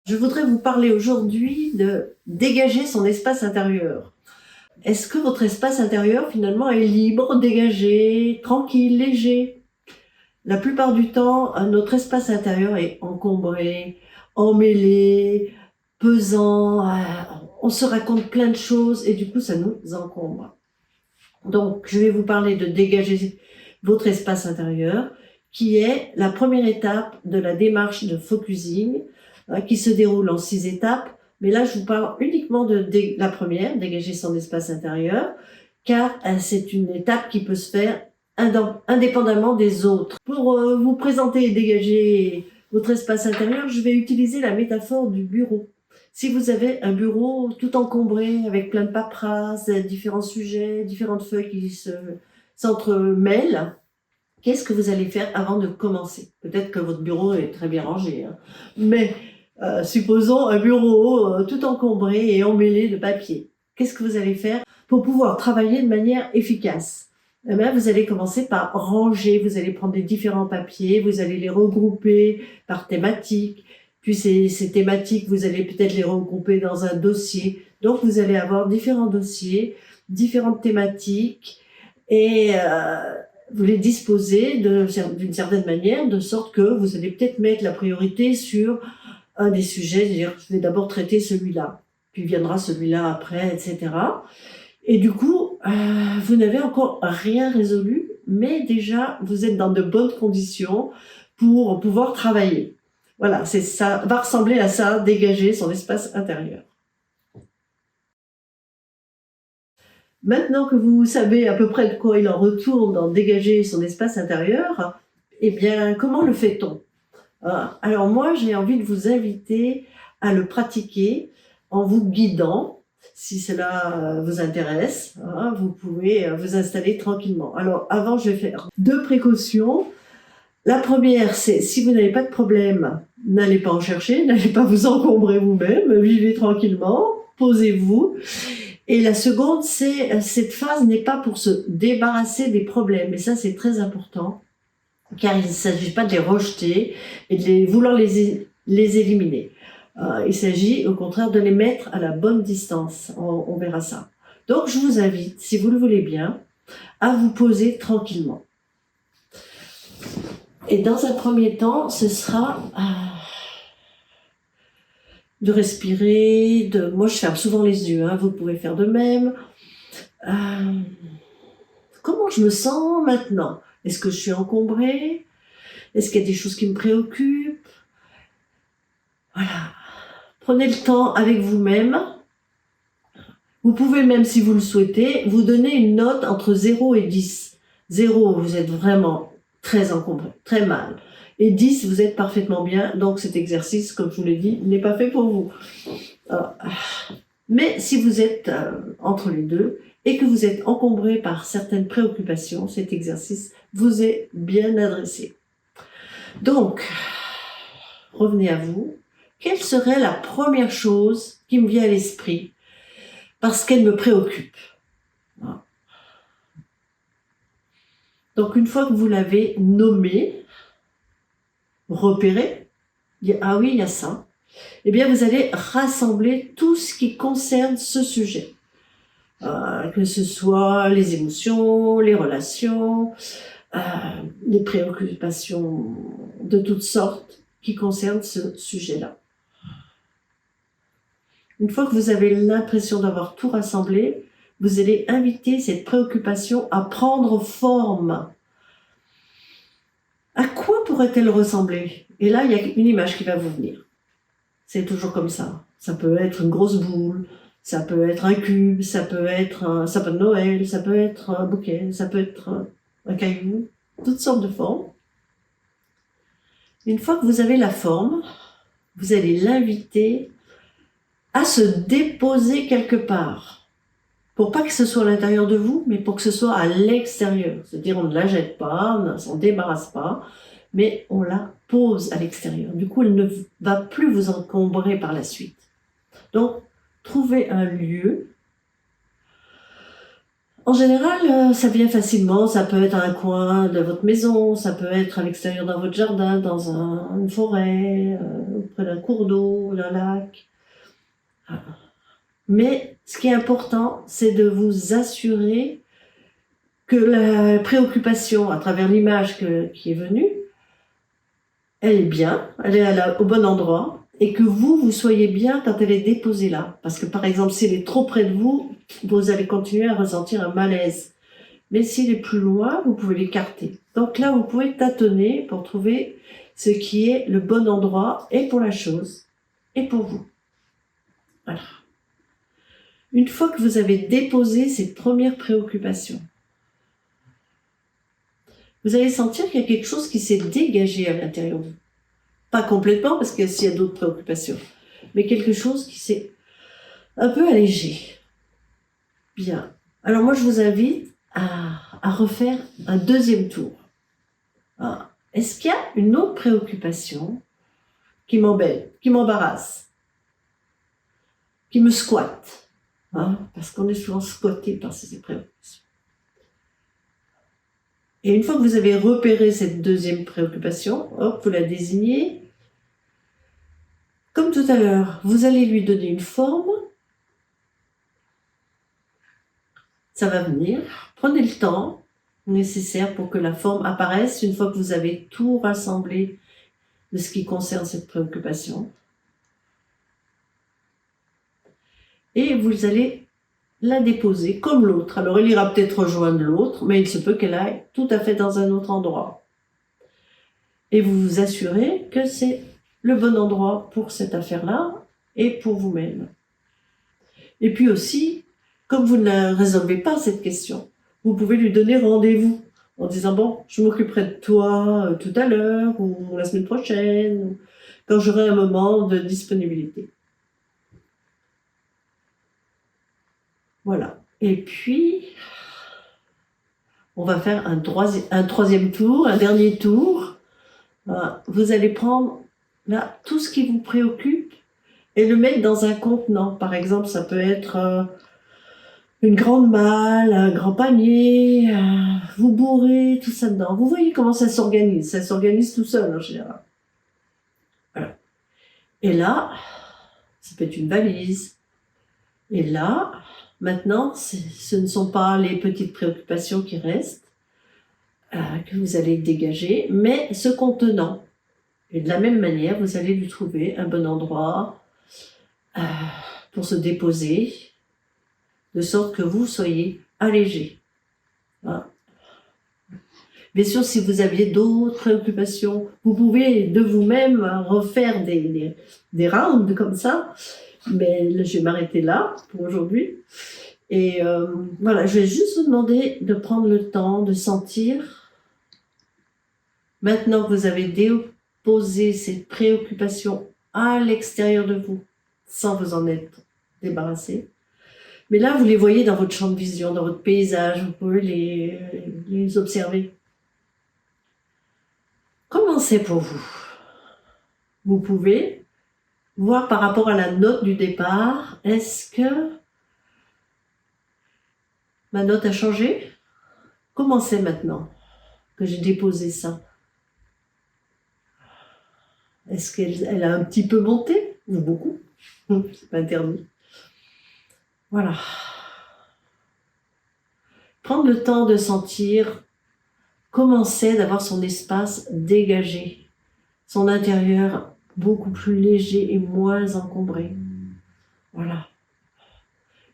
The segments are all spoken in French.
Je voudrais vous parler aujourd'hui de dégager son espace intérieur. Est-ce que votre espace intérieur finalement est libre, dégagé, tranquille, léger? La plupart du temps, notre espace intérieur est encombré, emmêlé, pesant, on se raconte plein de choses et du coup ça nous encombre. Donc je vais vous parler de dégager votre espace intérieur, qui est la première étape de la démarche de focusing, qui se déroule en 6 étapes. Mais là, je vous parle uniquement de la première, dégager son espace intérieur, car c'est une étape qui peut se faire indépendamment des autres. Pour vous présenter et dégager votre espace intérieur, je vais utiliser la métaphore du bureau. Si vous avez un bureau tout encombré avec plein de paperasses, différents sujets, différentes feuilles qui s'entremêlent, qu'est-ce que vous allez faire avant de commencer? Peut-être que votre bureau est très bien rangé, hein. Mais supposons un bureau tout encombré et emmêlé de papier. Qu'est-ce que vous allez faire pour pouvoir travailler de manière efficace? Eh bien, vous allez commencer par ranger, vous allez prendre les différents papiers, vous allez les regrouper par thématique, puis ces thématiques, vous allez peut-être les regrouper dans un dossier. Donc, vous allez avoir différents dossiers, différentes thématiques, et vous les disposez d'une certaine manière, de sorte que vous allez peut-être mettre la priorité sur un des sujets, c'est-à-dire je vais d'abord traiter celui-là, puis viendra celui-là après, etc. Et du coup, vous n'avez encore rien résolu, mais déjà, vous êtes dans de bonnes conditions pour pouvoir travailler. Voilà, ça va ressembler à ça, dégager son espace intérieur. Maintenant que vous savez à peu près de quoi il en retourne dans dégager son espace intérieur, eh bien, comment le fait-on? Alors moi, j'ai envie de vous inviter à le pratiquer en vous guidant. Si cela vous intéresse, vous pouvez vous installer tranquillement. Alors avant, je vais faire 2 précautions. La première, c'est si vous n'avez pas de problème, n'allez pas en chercher, n'allez pas vous encombrer vous-même, vivez tranquillement, posez-vous. Et la seconde, c'est cette phase n'est pas pour se débarrasser des problèmes. Et ça, c'est très important, car il ne s'agit pas de les rejeter et de vouloir les éliminer. Il s'agit au contraire de les mettre à la bonne distance. On verra ça. Donc, je vous invite, si vous le voulez bien, à vous poser tranquillement. Et dans un premier temps, ce sera de respirer. Moi, je ferme souvent les yeux. Vous pouvez faire de même. Comment je me sens maintenant? Est-ce que je suis encombrée? Est-ce qu'il y a des choses qui me préoccupent? Voilà. Prenez le temps avec vous-même. Vous pouvez même, si vous le souhaitez, vous donner une note entre 0 et 10. 0, vous êtes vraiment très encombré, très mal. Et 10, vous êtes parfaitement bien. Donc cet exercice, comme je vous l'ai dit, n'est pas fait pour vous. Mais si vous êtes entre les deux et que vous êtes encombré par certaines préoccupations, cet exercice vous est bien adressé. Donc, revenez à vous. Quelle serait la première chose qui me vient à l'esprit parce qu'elle me préoccupe? Donc, une fois que vous l'avez nommé, repéré, ah oui, il y a ça, eh bien, vous allez rassembler tout ce qui concerne ce sujet. Que ce soit les émotions, les relations, les préoccupations de toutes sortes qui concernent ce sujet-là. Une fois que vous avez l'impression d'avoir tout rassemblé, vous allez inviter cette préoccupation à prendre forme. À quoi pourrait-elle ressembler? Et là, il y a une image qui va vous venir. C'est toujours comme ça. Ça peut être une grosse boule, ça peut être un cube, ça peut être un sapin de Noël, ça peut être un bouquet, ça peut être un caillou, toutes sortes de formes. Une fois que vous avez la forme, vous allez l'inviter à se déposer quelque part. Pour pas que ce soit à l'intérieur de vous, mais pour que ce soit à l'extérieur. C'est-à-dire, on ne la jette pas, on ne s'en débarrasse pas, mais on la pose à l'extérieur. Du coup, elle ne va plus vous encombrer par la suite. Donc, trouvez un lieu En général, ça vient facilement, ça peut être à un coin de votre maison, ça peut être à l'extérieur dans votre jardin, dans une forêt, près d'un cours d'eau, d'un lac. Mais ce qui est important, c'est de vous assurer que la préoccupation à travers l'image qui est venue, elle est bien, elle est au bon endroit, et que vous soyez bien quand elle est déposée là. Parce que par exemple, si elle est trop près de vous, vous allez continuer à ressentir un malaise. Mais s'il est plus loin, vous pouvez l'écarter. Donc là, vous pouvez tâtonner pour trouver ce qui est le bon endroit, et pour la chose, et pour vous. Voilà. Une fois que vous avez déposé ces premières préoccupations, vous allez sentir qu'il y a quelque chose qui s'est dégagé à l'intérieur de vous. Pas complètement, parce qu'il y a d'autres préoccupations, mais quelque chose qui s'est un peu allégé. Bien. Alors moi, je vous invite à refaire un deuxième tour. Ah. Est-ce qu'il y a une autre préoccupation qui m'embête, qui m'embarrasse, qui me squatte, parce qu'on est souvent squatté par ces préoccupations. Et une fois que vous avez repéré cette deuxième préoccupation, hop, vous la désignez. Comme tout à l'heure, vous allez lui donner une forme. Ça va venir. Prenez le temps nécessaire pour que la forme apparaisse une fois que vous avez tout rassemblé de ce qui concerne cette préoccupation. Et vous allez la déposer comme l'autre. Alors, elle ira peut-être rejoindre l'autre, mais il se peut qu'elle aille tout à fait dans un autre endroit. Et vous vous assurez que c'est le bon endroit pour cette affaire-là et pour vous-même. Et puis aussi, comme vous ne résolvez pas cette question, vous pouvez lui donner rendez-vous en disant « Bon, je m'occuperai de toi tout à l'heure ou la semaine prochaine, ou quand j'aurai un moment de disponibilité. » Voilà. Et puis, on va faire un troisième tour, un dernier tour. Voilà. Vous allez prendre là tout ce qui vous préoccupe et le mettre dans un contenant. Par exemple, ça peut être une grande malle, un grand panier, vous bourrez tout ça dedans. Vous voyez comment ça s'organise. Ça s'organise tout seul en général. Voilà. Et là, ça peut être une valise. Et là, maintenant, ce ne sont pas les petites préoccupations qui restent, que vous allez dégager, mais ce contenant. Et de la même manière, vous allez lui trouver un bon endroit pour se déposer, de sorte que vous soyez allégé. Voilà. Bien sûr, si vous aviez d'autres préoccupations, vous pouvez de vous-même refaire des rounds comme ça, mais je vais m'arrêter là pour aujourd'hui. Et voilà, je vais juste vous demander de prendre le temps de sentir, maintenant que vous avez déposé ces préoccupations à l'extérieur de vous, sans vous en être débarrassé. Mais là, vous les voyez dans votre champ de vision, dans votre paysage, vous pouvez les observer. Comment c'est pour vous? Vous pouvez voir par rapport à la note du départ, est-ce que ma note a changé? Comment c'est maintenant que j'ai déposé ça? Est-ce qu'elle a un petit peu monté? Ou beaucoup? C'est pas interdit. Voilà. Prendre le temps de sentir comment c'est d'avoir son espace dégagé, son intérieur beaucoup plus léger et moins encombré. Voilà.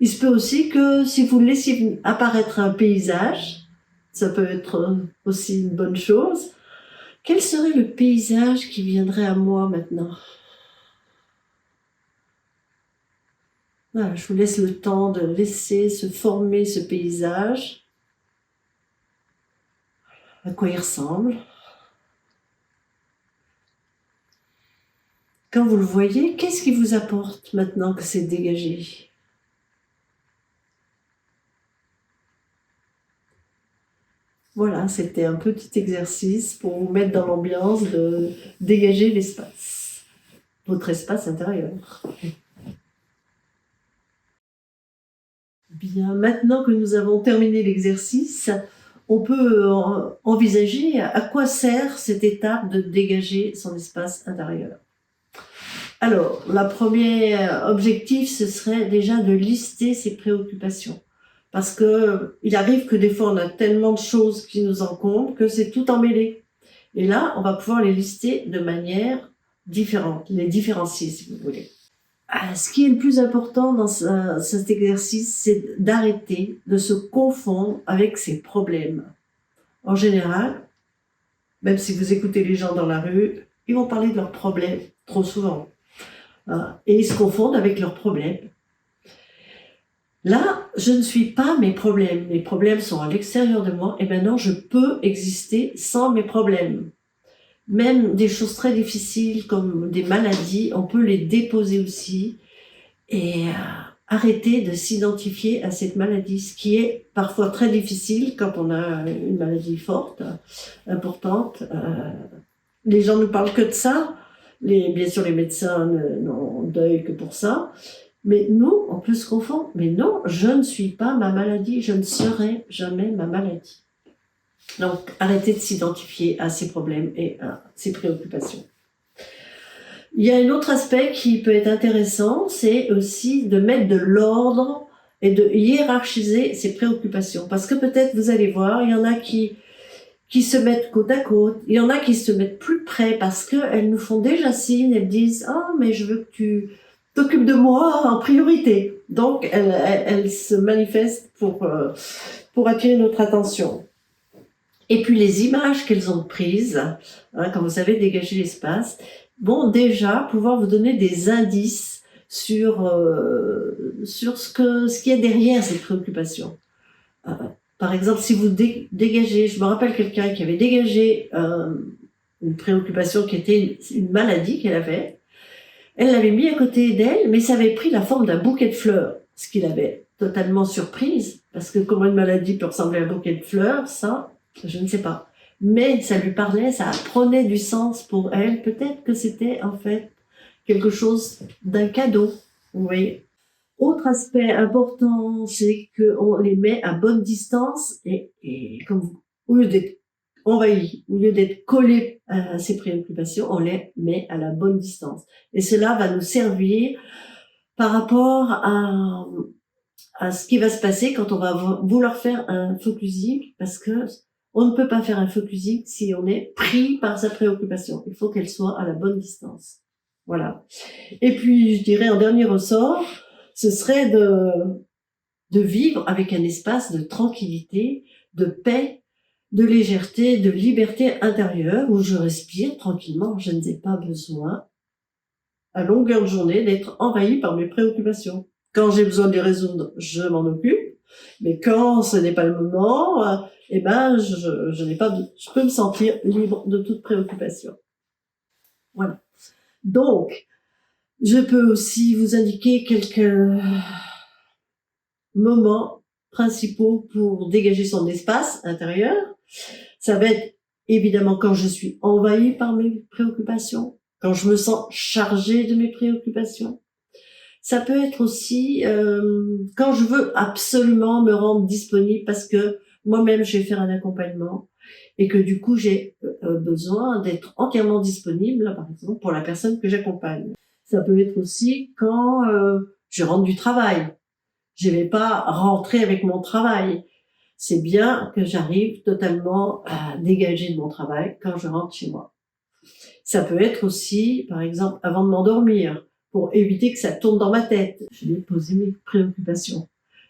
Il se peut aussi que si vous laissiez apparaître un paysage, ça peut être aussi une bonne chose. Quel serait le paysage qui viendrait à moi maintenant? Voilà, je vous laisse le temps de laisser se former ce paysage. À quoi il ressemble? Quand vous le voyez, qu'est-ce qui vous apporte maintenant que c'est dégagé? Voilà, c'était un petit exercice pour vous mettre dans l'ambiance de dégager l'espace, votre espace intérieur. Bien, maintenant que nous avons terminé l'exercice, on peut envisager à quoi sert cette étape de dégager son espace intérieur. Alors, la première objectif, ce serait déjà de lister ses préoccupations. Parce que il arrive que des fois, on a tellement de choses qui nous encombrent que c'est tout emmêlé. Et là, on va pouvoir les lister de manière différente, les différencier, si vous voulez. Ce qui est le plus important dans cet exercice, c'est d'arrêter de se confondre avec ses problèmes. En général, même si vous écoutez les gens dans la rue, ils vont parler de leurs problèmes trop souvent. Et ils se confondent avec leurs problèmes. Là, je ne suis pas mes problèmes. Mes problèmes sont à l'extérieur de moi et maintenant je peux exister sans mes problèmes. Même des choses très difficiles comme des maladies, on peut les déposer aussi et arrêter de s'identifier à cette maladie, ce qui est parfois très difficile quand on a une maladie forte, importante. Les gens ne parlent que de ça. Bien sûr, les médecins n'ont deuil que pour ça. Mais nous, on peut se confondre. Mais non, je ne suis pas ma maladie. Je ne serai jamais ma maladie. Donc, arrêtez de s'identifier à ces problèmes et à ces préoccupations. Il y a un autre aspect qui peut être intéressant, c'est aussi de mettre de l'ordre et de hiérarchiser ses préoccupations. Parce que peut-être, vous allez voir, il y en a qui se mettent côte à côte, il y en a qui se mettent plus près parce qu'elles nous font déjà signe, elles disent « Ah, mais je veux que tu t'occupes de moi en priorité ». Donc, elles se manifestent pour attirer notre attention. Et puis, les images qu'elles ont prises, comme vous savez, dégager l'espace, vont déjà pouvoir vous donner des indices sur ce qu'il y a derrière ces préoccupations. Par exemple, si vous dégagez, je me rappelle quelqu'un qui avait dégagé une préoccupation qui était une maladie qu'elle avait. Elle l'avait mis à côté d'elle, mais ça avait pris la forme d'un bouquet de fleurs, ce qui l'avait totalement surprise, parce que comment une maladie peut ressembler à un bouquet de fleurs, ça, je ne sais pas. Mais ça lui parlait, ça prenait du sens pour elle. Peut-être que c'était en fait quelque chose d'un cadeau. Vous voyez. Autre aspect important, c'est qu'on les met à bonne distance et comme au lieu d'être envahis, au lieu d'être collés à ces préoccupations, on les met à la bonne distance. Et cela va nous servir par rapport à ce qui va se passer quand on va vouloir faire un focusing, parce que on ne peut pas faire un focusing si on est pris par sa préoccupation. Il faut qu'elle soit à la bonne distance. Voilà. Et puis, je dirais en dernier ressort, ce serait de vivre avec un espace de tranquillité, de paix, de légèreté, de liberté intérieure, où je respire tranquillement. Je n'ai pas besoin, à longueur de journée, d'être envahi par mes préoccupations. Quand j'ai besoin de les résoudre, je m'en occupe. Mais quand ce n'est pas le moment, je peux me sentir libre de toute préoccupation. Voilà. Donc, je peux aussi vous indiquer quelques moments principaux pour dégager son espace intérieur. Ça va être évidemment quand je suis envahie par mes préoccupations, quand je me sens chargée de mes préoccupations. Ça peut être aussi quand je veux absolument me rendre disponible parce que moi-même je vais faire un accompagnement et que du coup j'ai besoin d'être entièrement disponible, par exemple pour la personne que j'accompagne. Ça peut être aussi quand je rentre du travail. Je vais pas rentrer avec mon travail. C'est bien que j'arrive totalement à dégager de mon travail quand je rentre chez moi. Ça peut être aussi, par exemple, avant de m'endormir, pour éviter que ça tourne dans ma tête. Je vais poser mes préoccupations.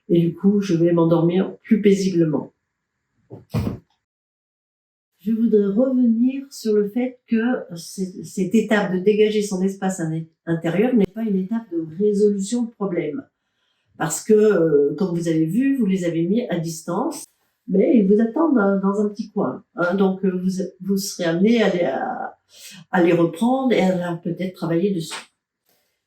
Et du coup, je vais m'endormir plus paisiblement. Je voudrais revenir sur le fait que cette étape de dégager son espace intérieur n'est pas une étape de résolution de problème. Parce que, comme vous avez vu, vous les avez mis à distance, mais ils vous attendent dans un petit coin. Donc, vous serez amené à les reprendre et à peut-être travailler dessus.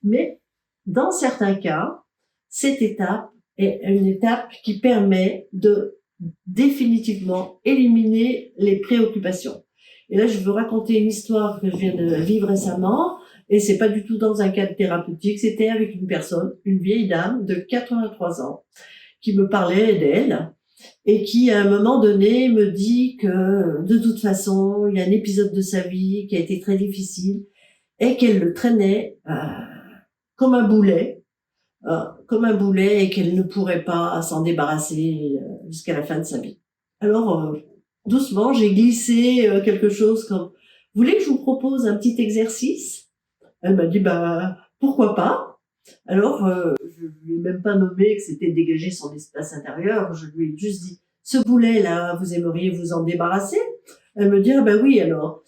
Mais, dans certains cas, cette étape est une étape qui permet de définitivement éliminer les préoccupations. Et là, je veux raconter une histoire que je viens de vivre récemment, et c'est pas du tout dans un cadre thérapeutique, c'était avec une personne, une vieille dame de 83 ans, qui me parlait d'elle et qui, à un moment donné, me dit que, de toute façon, il y a un épisode de sa vie qui a été très difficile et qu'elle le traînait comme un boulet, et qu'elle ne pourrait pas s'en débarrasser jusqu'à la fin de sa vie. Alors, doucement, j'ai glissé quelque chose comme « Vous voulez que je vous propose un petit exercice ?» Elle m'a dit « Bah, pourquoi pas ?» Alors, je lui ai même pas nommé que c'était dégager son espace intérieur. Je lui ai juste dit « Ce boulet-là, vous aimeriez vous en débarrasser ?» Elle me dit « Ah ben oui, alors. »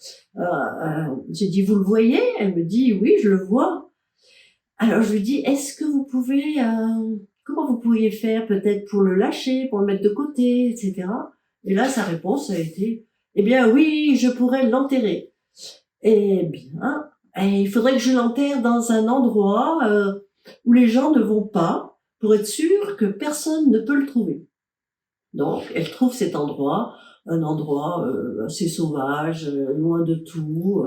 J'ai dit « Vous le voyez ?» Elle me dit « Oui, je le vois. » Alors, je lui dis « Est-ce que vous pouvez... comment vous pourriez faire peut-être pour le lâcher, pour le mettre de côté, etc. » Et là, sa réponse a été « Eh bien oui, je pourrais l'enterrer. » Eh bien, il faudrait que je l'enterre dans un endroit où les gens ne vont pas, pour être sûr que personne ne peut le trouver. Donc, elle trouve cet endroit, un endroit assez sauvage, loin de tout,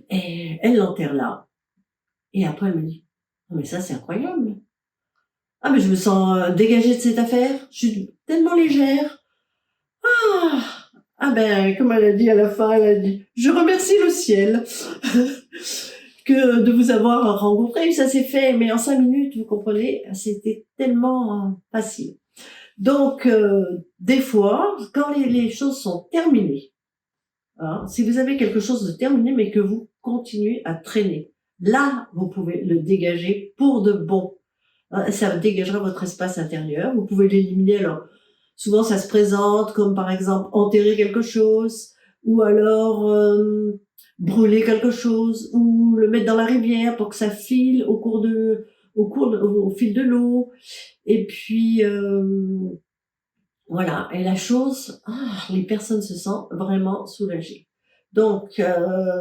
et elle l'enterre là. Et après, elle me dit « Mais ça, c'est incroyable. Ah, mais je me sens dégagée de cette affaire. Je suis tellement légère. Ah, ah ben, comme elle a dit à la fin, elle a dit « Je remercie le ciel que de vous avoir rencontré. » Ça s'est fait, mais en 5 minutes, vous comprenez, c'était tellement facile. Donc, des fois, quand les choses sont terminées, hein, si vous avez quelque chose de terminé, mais que vous continuez à traîner, là, vous pouvez le dégager pour de bon. Ça dégagera votre espace intérieur. Vous pouvez l'éliminer. Alors, souvent, ça se présente comme, par exemple, enterrer quelque chose, ou alors brûler quelque chose, ou le mettre dans la rivière pour que ça file au fil de l'eau. Et puis, voilà. Et la chose, les personnes se sentent vraiment soulagées. Donc,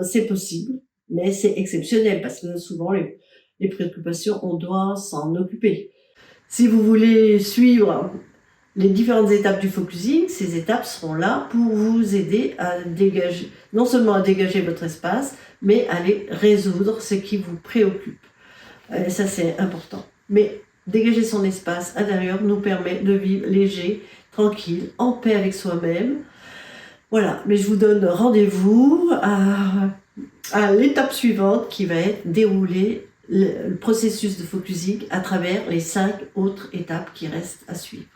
c'est possible, mais c'est exceptionnel parce que souvent, les préoccupations, on doit s'en occuper. Si vous voulez suivre les différentes étapes du focusing, ces étapes seront là pour vous aider à dégager, non seulement à dégager votre espace, mais à aller résoudre ce qui vous préoccupe. Et ça, c'est important. Mais dégager son espace intérieur nous permet de vivre léger, tranquille, en paix avec soi-même. Voilà, mais je vous donne rendez-vous à l'étape suivante qui va être dérouler le processus de focusing à travers les 5 autres étapes qui restent à suivre.